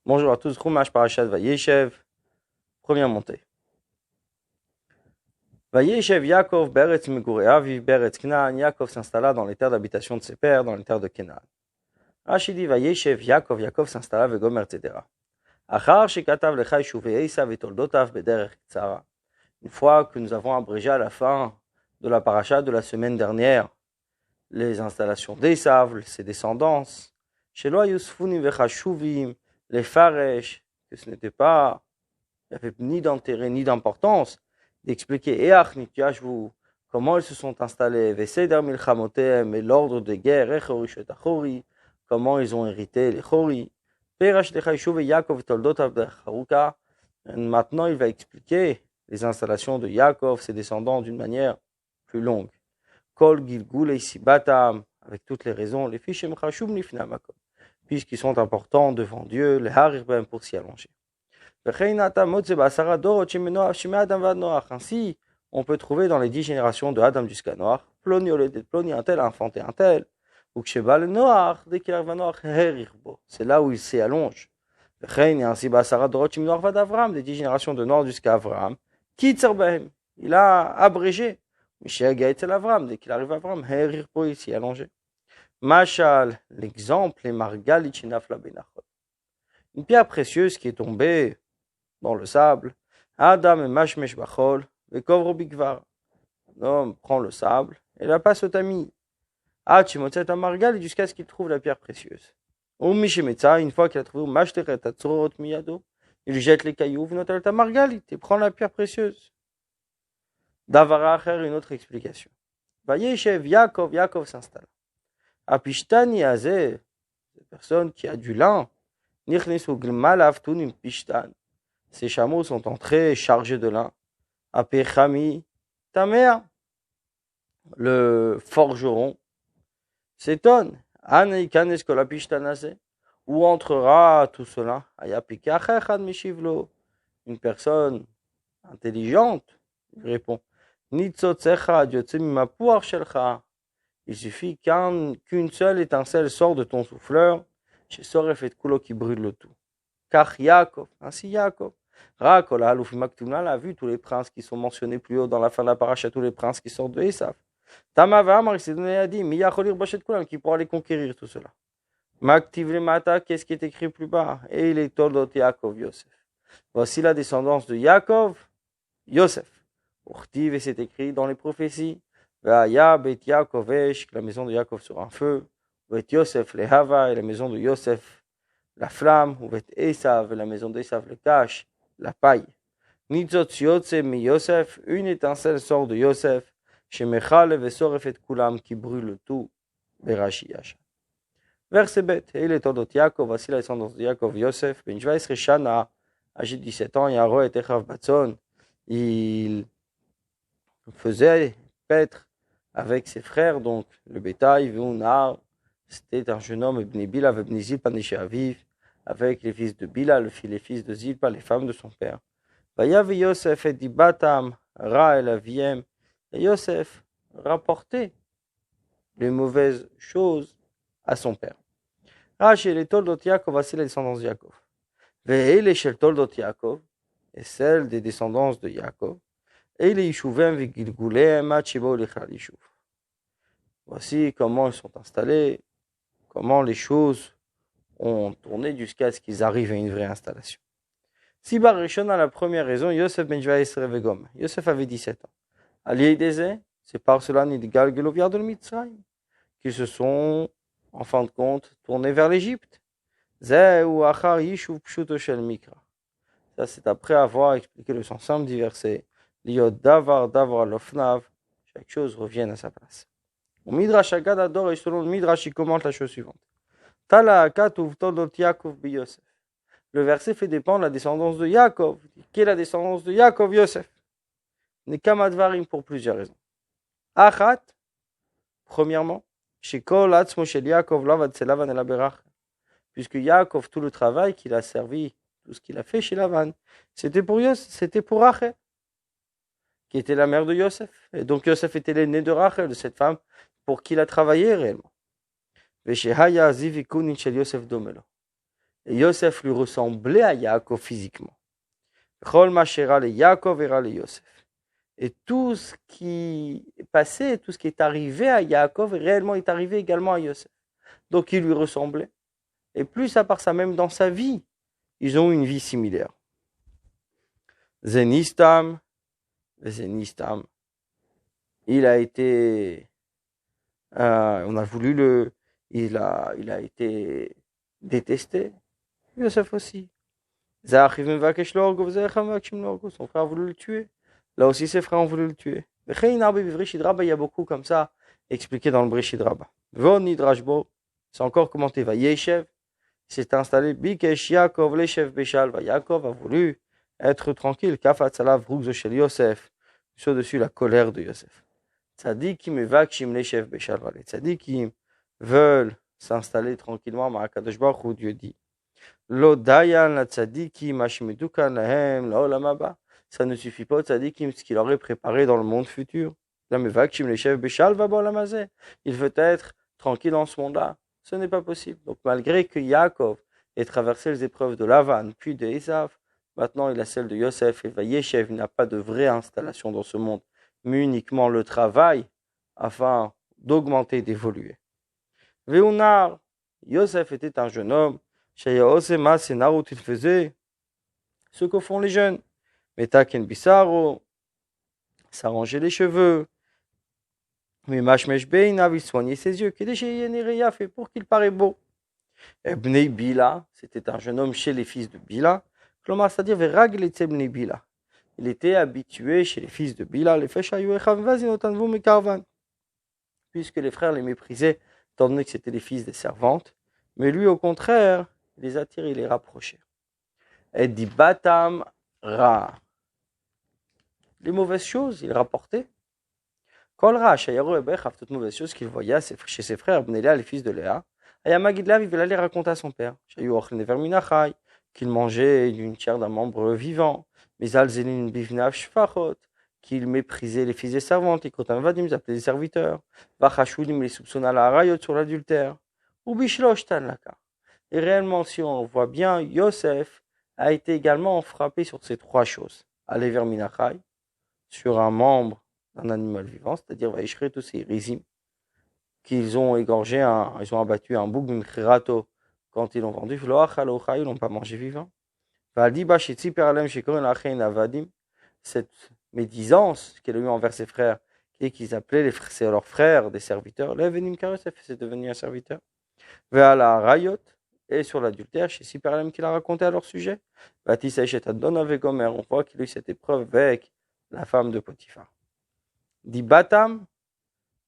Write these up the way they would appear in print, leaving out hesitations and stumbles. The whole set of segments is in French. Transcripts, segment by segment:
Bonjour à tous, Chumash Parashat Vayeshev, première montée. Vayeshev Yaakov Beretz Megurei Aviv Beretz Canaan. Yaakov s'installa dans les terres d'habitation de ses pères, dans les terres de Canaan. Rashi dit Vayeshev Yaakov, Yaakov s'installa Vegomer etc. Achar shekatav lecha yeshuvei Esav etoldotav bederech tzara. Une fois que nous avons abrégé à la fin de la paracha de la semaine dernière les installations d'Esav, ses descendances, Shelo yusfunim vechashuvim, les Faresh, que ce n'était pas, il n'y avait ni d'intérêt ni d'importance d'expliquer Each Nityashvu, comment ils se sont installés, Veseder Milchamotem, et l'ordre de guerre, Echori Shetachori, comment ils ont hérité les Chori, Perash Lechaishuv et Yaakov Toldotav de Charuka. Maintenant, il va expliquer les installations de Yaakov, ses descendants, d'une manière plus longue. Kol Gilgul et Sibatam, avec toutes les raisons, les Fishem Chashum Nifnamakom, puisqu'ils sont importants devant Dieu, les Harirbem pour s'y allonger. Ainsi, on peut trouver dans les 10 générations de Adam jusqu'à Noach, Ploni un tel a enfanté un tel, ou que Shebal Noach, dès qu'il arrive à Noach, c'est là où il s'allonge. Ainsi, des 10 générations de Noach jusqu'à Avraham, il a abrégé. Michel Gaëtel Avram, dès qu'il arrive à Avram, il s'y allongé. Machal, l'exemple est Margalit Shenafla Benachot. Une pierre précieuse qui est tombée dans le sable. Adam et Mashmesh Bachol, et Kovro Bigvar. L'homme prend le sable et la passe au tamis. Chimotzet Amargal, jusqu'à ce qu'il trouve la pierre précieuse. Mishemetza, une fois qu'il a trouvé Mashteret Atzorot Miyado, il jette les cailloux, Vinotel Tamargalit, et prend la pierre précieuse. Davara Acher, une autre explication. Vayeshev Yaakov, Yaakov s'installe. Apishtani Azeh, cette personne qui a du lin, Nichnesu Gmalav Tunim Pishtan. Ces chameaux sont entrés chargés de lin. Apechami Tamer, le forgeron, s'étonne. Où entrera tout cela? Une personne intelligente lui répond. Il suffit qu'une seule étincelle sort de ton souffleur, chez Soref et Kulo qui brûle le tout. Car Yaakov, ainsi Yaakov. Rakola, Alufimaktumna l'a vu, tous les princes qui sont mentionnés plus haut dans la fin de la paracha, tous les princes qui sortent de Esav. Tamavamar, il s'est donné à dire, Miyacholir Bachet Kulam, qui pourra les conquérir tout cela. Maktiv le Mata, qu'est-ce qui est écrit plus bas? Et il est Toldot Yaakov Yosef. Voici la descendance de Yaakov, Yosef. Urtiv, et c'est écrit dans les prophéties. Vaya Bet Yaakovesh, que la maison de Yaakov sera un feu. Bet Yosef le Hava, et la maison de Yosef la flamme, ou Bet Esav, et la maison d'Esav le cache, la paille. Nitzot Yotse mi Yosef, une étincelle sort de Yosef, chez Mechal et Soref et Kulam, qui brûle tout, Berashi Yasha. Verset bête, et il est Todot Yaakov, voici la descendance de Yaakov, Yosef, Ben Jvaïs Reshana, âgé de 17 ans, Yaro et Echav Batson, il faisait paître avec ses frères, donc le bétail, Veunar, c'était un jeune homme, Ibn Bila, Ibn Zilpa, Neshe Aviv, avec les fils de Bila, les fils de Zilpa, les femmes de son père. Vayav Yosef et Dibatam, Ra el Aviem, et Yosef rapportait les mauvaises choses à son père. Rashi les Toldot Yaakov, voici la descendance de Yaakov. Ve'ele shel Toldot Yaakov, et celle des descendances de Yaakov. Et les Yishuvem v'Gilgulem ad shebo lechal Yishuv. Voici comment ils sont installés, comment les choses ont tourné jusqu'à ce qu'ils arrivent à une vraie installation. Sibar Rishona, la première raison, Yosef ben Jvaïs Revegom. Yosef avait 17 ans. Aliédézé, c'est par cela Nidgal Geloviar de Mitzrayim qu'ils se sont, en fin de compte, tournés vers l'Égypte. Zeh ou Achar Yishuv Pshuto Shel Mikra. Ça, c'est après avoir expliqué le sens simple du verset. Liot Davar Davar Lofnav, chaque chose revienne à sa place. Au Midrash Agad Ador, et selon le Midrash, il commente la chose suivante. Tala Katuv Todot Yaakov bi Yosef. Le verset fait dépendre de la descendance de Yaakov. Quelle est la descendance de Yaakov Yosef? Nekamadvarim pour plusieurs raisons. Achat, premièrement, Shekol Atzmo Shel Yaakov Lavad Selavan El Aberach. Puisque Yaakov, tout le travail qu'il a servi, tout ce qu'il a fait chez Lavan, c'était pour Yosef, c'était pour Rachel, qui était la mère de Yosef. Et donc Yosef était l'aîné de Rachel, de cette femme pour qui il a travaillé réellement. Veshehaya Zivikunin Shel Yosef Domelo. Et Yosef lui ressemblait à Yaakov physiquement. Chol mashera le Yaakov era le Yosef. Et tout ce qui est passé, tout ce qui est arrivé à Yaakov, réellement est arrivé également à Yosef. Donc il lui ressemblait. Et plus à part ça, même dans sa vie, ils ont eu une vie similaire. Zenistam, il a été, on a voulu il a été détesté. Yosef aussi. Son frère a voulu le tuer. Là aussi, ses frères ont voulu le tuer. Il y a beaucoup comme ça expliqué dans le Breshit Rabba. C'est encore commenté. Vayeshev s'est installé. Bikesh Yaakov leshev beshal. Yaakov a voulu être tranquille. Kafat salav rugzo shel Yosef. Sur dessus la colère de Yosef. Tzadikim evakshim leshev beshal. Les tzadikim veulent s'installer tranquillement. Mais Akadosh Baruch Hu, Dieu dit. Lo dayan la tzadikim hashmedukan lahem laolam haba. Ça ne suffit pas aux tzadikim ce qu'il aurait préparé dans le monde futur. Il veut être tranquille dans ce monde-là. Ce n'est pas possible. Donc malgré que Yaakov ait traversé les épreuves de Lavan puis de Esav, maintenant il a celle de Yosef et Vayeshev n'a pas de vraie installation dans ce monde, mais uniquement le travail afin d'augmenter et d'évoluer. Veunar, Yosef était un jeune homme. Il faisait ce que font les jeunes. Metaken Bissaro, s'arranger les cheveux. Mais Mashmesh Beinav, il soignait ses yeux. Fait pour qu'il paraît beau. Bnei Bila, c'était un jeune homme chez les fils de Bila. C'est-à-dire Bnei Bila. Il était habitué chez les fils de Bila. Puisque les frères les méprisaient, étant donné que c'était les fils des servantes. Mais lui, au contraire, il les attirait, il les rapprochait. Et dit Batam Ra. Les mauvaises choses, il rapportait. Kol Ra, Shayaro et Bechav, toutes mauvaises choses qu'il voyait chez ses frères, Bnélia, les fils de Léa. Ayamagidlav, il allait les raconter à son père. Shayou Ochlin Verminachai, qu'il mangeait d'une chair d'un membre vivant. Mizal Zelin Bivnav Shfachot, qu'il méprisait les fils des servantes. Et Kotam Vadim, ils appelaient les serviteurs. Vachashoudim, les soupçonna la Harayot sur l'adultère. Ou Bishlosh Tanlaka. Et réellement, si on voit bien, Yosef a été également frappé sur ces trois choses. Aller vers Minachai, sur un membre d'un animal vivant, c'est-à-dire Vaishre tous ces rizim, qu'ils ont égorgé, ils ont abattu un bouc d'Imchirato quand ils l'ont vendu, ils l'ont pas mangé vivant. Cette médisance qu'elle a eue envers ses frères, et qu'ils appelaient leurs frères des serviteurs, c'est devenu un serviteur. Et sur l'adultère, chez Siperlem qu'il a raconté à leur sujet, on voit qu'il a eu cette épreuve avec la femme de Potiphar. Dibatam,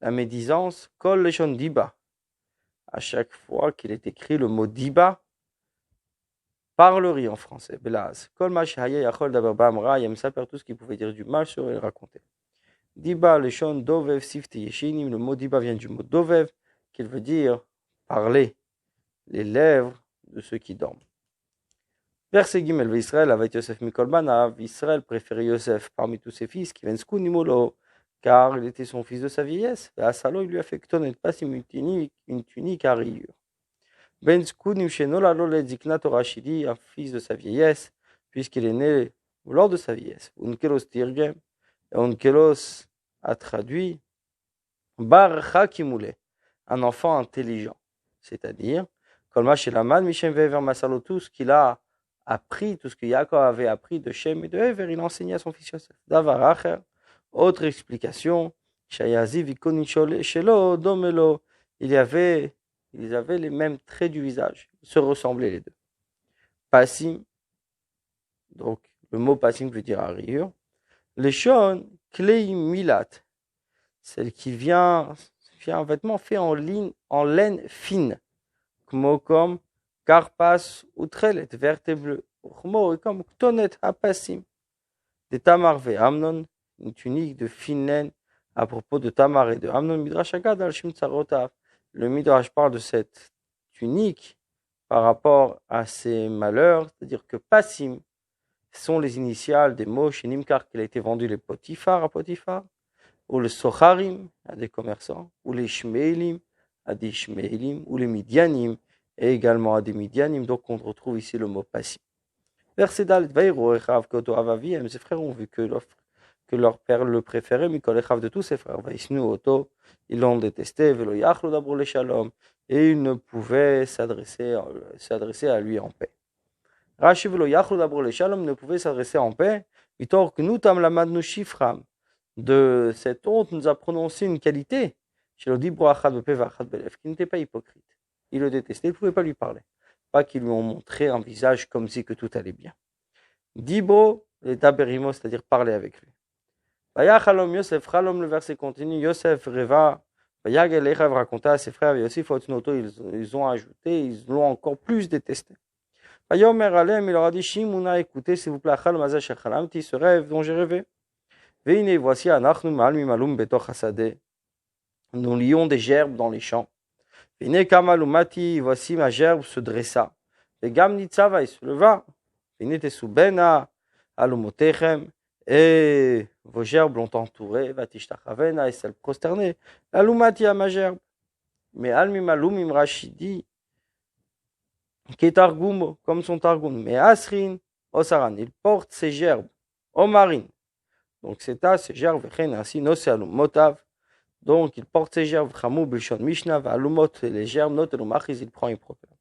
la médisance, kol leshon diba. À chaque fois qu'il est écrit le mot diba, parlerie en français, belaz. Kol ma shehaya yachol daber ba'amra, il s'appelle tout ce qu'il pouvait dire du mal sur et raconter. Diba leshon dovev sifte yeshinim, le mot diba vient du mot dovev, qui veut dire parler, les lèvres de ceux qui dorment. Verset Gimel, Israël avait Yosef Mikol Banav, Israël préférait Yosef parmi tous ses fils, qui vensku nimolo, car il était son fils de sa vieillesse. Et Asalo, il lui a fait que pas une tunique à rayures. Bensku nimshenolalo le ziknat orashidi, un fils de sa vieillesse, puisqu'il est né lors de sa vieillesse. Unkelos tirgem, et Unkelos a traduit Bar Chakimoule, un enfant intelligent. C'est-à-dire, Kolma Shelaman, Mishem Vever Masalo, tout ce qu'il a appris, tout ce que Yaakov avait appris de Shem et de Ever, il enseignait à son fils Yosef. Davar Acher, autre explication, Shayazi Vikoni Shelo, Domelo, ils avaient les mêmes traits du visage, ils se ressemblaient les deux. Passim, donc le mot passim veut dire à rayure. Leshon, Klei Milat, celle qui vient un vêtement fait en laine fine, comme Karpas ou Trelet, verte et bleue, comme Ktonet Apasim, de Tamar ve Amnon, une tunique de fine laine à propos de Tamar et de Amnon, Midrash Agad al Shim Tsarotav. Le Midrash parle de cette tunique par rapport à ses malheurs, c'est-à-dire que Passim sont les initiales des mots chez Nimkar qu'il a été vendu les Potiphar à Potiphar, ou les Socharim à des commerçants, ou les Ishmaélim à des Ishmaélim, ou les Midianim et également à des Midianim, donc on retrouve ici le mot passif. Verset Dalet, Vaïro Echav Koto Avaviem, ses frères ont vu que leur père le préférait, Mikol Echav de tous ses frères, Vaïsnu Oto, ils l'ont détesté, Velo Yachlo Dabro le Shalom, et ils ne pouvaient s'adresser à lui en paix. Rashi Velo Yachlo Dabro le Shalom ne pouvait s'adresser en paix, Mitor Knutam Lamadnu Shifram, de cette honte nous a prononcé une qualité, chez le Dibro Achad Bepe Vachad Belef, qui n'était pas hypocrite. Il le détestait, il ne pouvait pas lui parler. Pas qu'ils lui ont montré un visage comme si que tout allait bien. Dibro, les Daberimo, c'est-à-dire parler avec lui. Vayachalom Yosef, Chalom, le verset continue, Yosef rêva, Vayag Elechav raconta à ses frères, Yosef Otnoto, ils ont ajouté, ils l'ont encore plus détesté. Vayomer Alem, il leur a dit, Shimouna, écoutez, s'il vous plaît, Chalom Azach Chalamti, ce rêve dont j'ai rêvé. Veine, voici, Anachnu Malmi Malum Betoch Hasade. Nous lions des gerbes dans les champs. Veine Kamalumati, voici ma gerbe se dressa. Vegam Nitzava, il se leva. Veine Tesubena, Alumotechem, et vos gerbes l'ont entouré. Vatishtachavena, et s'elle prosternée. Alumati à ma gerbe. Mais Almim Alumim Rachidi, qui est Targum, comme son Targum. Mais Asrin, Osaran, il porte ses gerbes. Omarin. Donc c'est à ses gerbes, Vechen, ainsi, Nosealum Motav. Donc, il porte ses gerbes, Chamou, Bilshon, Mishnah, Alumot, les gerbes, Notelumachiz, il prend, il proclame.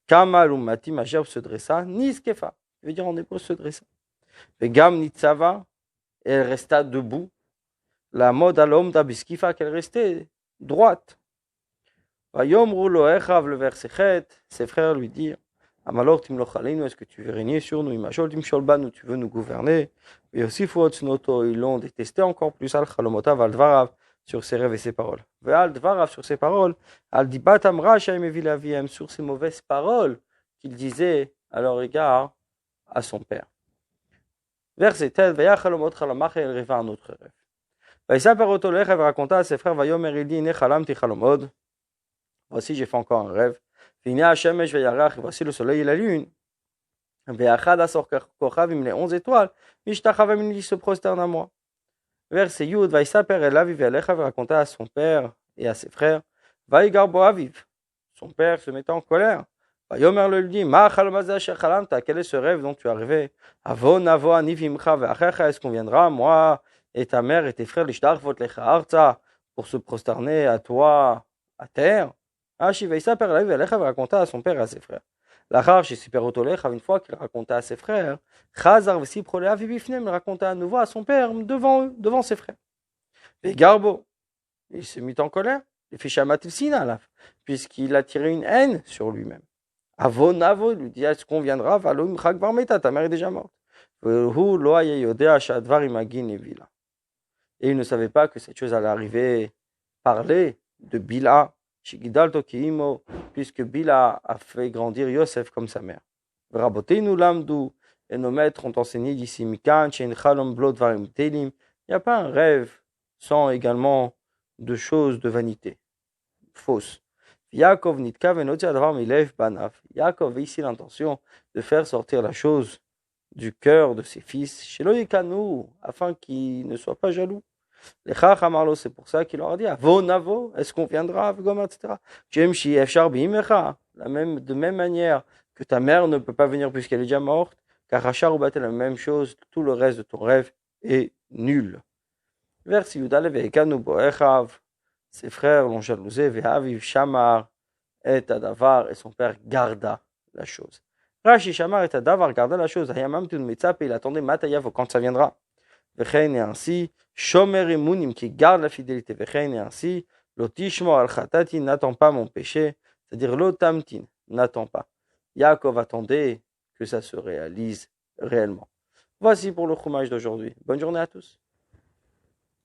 Kama, Alumati, ma gerbe se dressa, Niskefa, je veux dire en hébreu se dressa. Vegam, Nitzava, elle resta debout. La mode à l'homme d'Abiskifa, qu'elle restait droite. Vayom, Roulo, Echav, le verset Chet, ses frères lui dirent, Amalor, Tim Lochalinu, est-ce que tu veux régner sur nous? Imachol, Tim Sholban, ou tu veux nous gouverner? Et aussi, Fuotznoto, ils l'ont détesté encore plus, Al Chalomotav, Al Dvarav, sur ses rêves et ses paroles. Ve'al dvarav, sur ses paroles, al dibatam racha emevilaviem, sur ses mauvaises paroles qu'il disait à leur égard à son père. Verset 10, ve'yachalomot chalamach, et il rêva un autre rêve. Ve'yisaper oto lecha, il raconta à ses frères, vayomer il dit, ne chalamti chalomod, voici j'ai fait encore un rêve, ve'ine hashemesh ve'yarach, voici le soleil et la lune, ve'achad asor kochavim, les 11 étoiles, mishtachavim, il se prosterne à moi. Verset Yud, Vaïsaper el Aviv Elecha, raconta à son père et à ses frères, Vaïgarbo Aviv. Son père se mettait en colère. Vayomer le dit, Ma chalmaza shechalamta, quel est ce rêve dont tu es arrivé? Avon avo anivimcha ve'achecha, est-ce qu'on viendra, moi et ta mère et tes frères, l'ishtarvot lecha arza, pour se prosterner à toi, à terre? Ashi Vaïsaper el Aviv Elecha, raconta à son père et à ses frères. L'achar chez Siperotolecha, une fois qu'il raconta à ses frères, Chazar v'si prolea vivifnem, il raconta à nouveau à son père devant eux, devant ses frères. Et Garbo, il se mit en colère, il fit chamatil sinalaf, puisqu'il a tiré une haine sur lui-même. Avon avo, il lui dit, est-ce qu'on viendra, valoim chakvar meta, ta mère est déjà morte. Vehu lo haya yodea shadvar imagin evila. Et il ne savait pas que cette chose allait arriver, parler de Bila, Shigidalto Kiimo, puisque Bila a fait grandir Yosef comme sa mère. Rabotenu lamdu, et nos maîtres ont enseigné d'ici Mikan, Chen Chalom Blod Varim Telim. Il n'y a pas un rêve sans également de choses de vanité, fausses. Yaakov Nitka Venoti Advar Milev Banav. Yaakov a ici l'intention de faire sortir la chose du cœur de ses fils, Shelo Yekanu, afin qu'ils ne soient pas jaloux. Les Chachamarlo, c'est pour ça qu'il leur a dit Avo Navo, est-ce qu'on viendra, etc. Jemshi Efshar Bimecha, de même manière que ta mère ne peut pas venir puisqu'elle est déjà morte, car Rachar ou la même chose, tout le reste de ton rêve est nul. Verset Yudalev et Ekanu Boechav, ses frères l'ont jalousé, Vehaviv Shamar et Adavar, et son père garda la chose. Rashi Shamar et Adavar garda la chose, Hayamam Tun Mitzap, et il attendait Matayav quand ça viendra. Vechen et ainsi, Shomer Emunim qui garde la fidélité, Vechen et ainsi, Lotishmo al Khatati n'attend pas mon péché, c'est-à-dire Lotamtin n'attend pas. Yaakov attendait que ça se réalise réellement. Voici pour le chômage d'aujourd'hui. Bonne journée à tous.